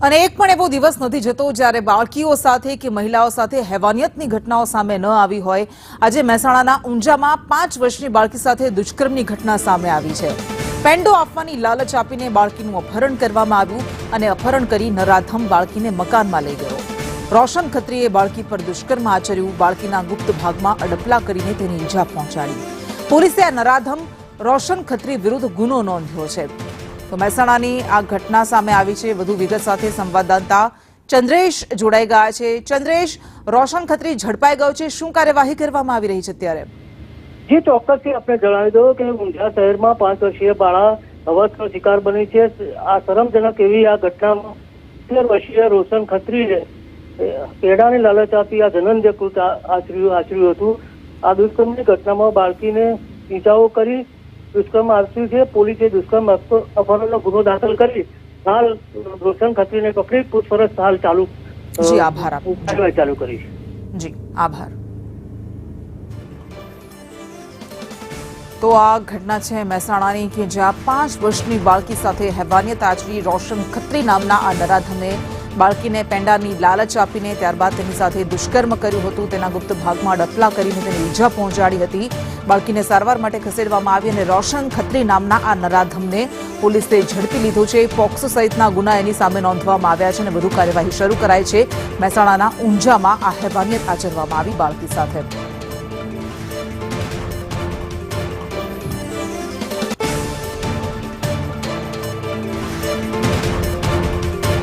અને એક પણ એવો દિવસ નથી જતો જ્યારે બાળકીઓ સાથે કે મહિલાઓ સાથે હેવાનિયતની ઘટનાઓ સામે ન આવી હોય। આજે મહેસાણાના ઊંઝામાં 5 વર્ષની બાળકી સાથે દુષ્કર્મની ઘટના સામે આવી છે। પેન્ડો આપવાની લાલચ આપીને બાળકીનું અપહરણ કરવામાં આવ્યું અને અપહરણ કરી નરાધમ બાળકીને મકાનમાં લઈ ગયો। રોશન ખત્રીએ બાળકી પર દુષ્કર્મ આચર્યું। બાળકીના ગુપ્ત ભાગમાં અડપલા કરીને તેને ઈજા પહોંચાડી। પોલીસે આ નરાધમ રોશન ખત્રી વિરુદ્ધ ગુનો નોંધ્યો છે। તો મહેસાણાની આ ઘટના સામે આવી છે। વધુ વિગત સાથે સંવાદદાતા ચંદ્રેશ જોડાઈ ગયા છે। ચંદ્રેશ, રોશન ખત્રી ઝડપાઈ ગયો છે, શું કાર્યવાહી કરવામાં આવી રહી છે અત્યારે? જી ચોક્કસથી આપણે જણાવી દો કે ઊંઝા શહેરમાં 5 વર્ષીય બાળા અવસ્થનો શિકાર બની છે। આ શરમજનક એવી આ ઘટનામાં 13 વર્ષીય રોશન ખત્રીએ કેળાની લાલચ આપી આ ધનંજય કૃત આચર્યું હતું। આ દુષ્કર્મની ઘટનામાં બાળકીને ઈજાઓ કરી દુષ્કર્મ આચર્યું છે। પોલીસે દુષ્કર્મ અપહરણનો ગુનો દાખલ કરી હાલ રોશન ખત્રીને પકડી પૂછપરછ હાલ ચાલુ કરી છે। જી આભાર। તો આ ઘટના છે મહેસાણાની કે જ્યાં 5 વર્ષની બાળકી સાથે હેવાનિયત આચરી રોશન ખત્રી નામના આ નરાધમે બાળકીને પેંડાની લાલચ આપીને ત્યારબાદ તેની સાથે દુષ્કર્મ કર્યું હતું। તેના ગુપ્ત ભાગમાં ડફલા કરીને તેને ઈજા પહોંચાડી હતી। બાળકીને સારવાર માટે ખસેડવામાં આવી અને રોશન ખત્રી નામના આ નરાધમને પોલીસે ઝડપી લીધો છે। પોક્સો સહિતના ગુના એની સામે નોંધવામાં આવ્યા છે અને વધુ કાર્યવાહી શરૂ કરાઈ છે। મહેસાણાના ઊંઝામાં આ હેવાનિયત આચરવામાં આવી બાળકી સાથે।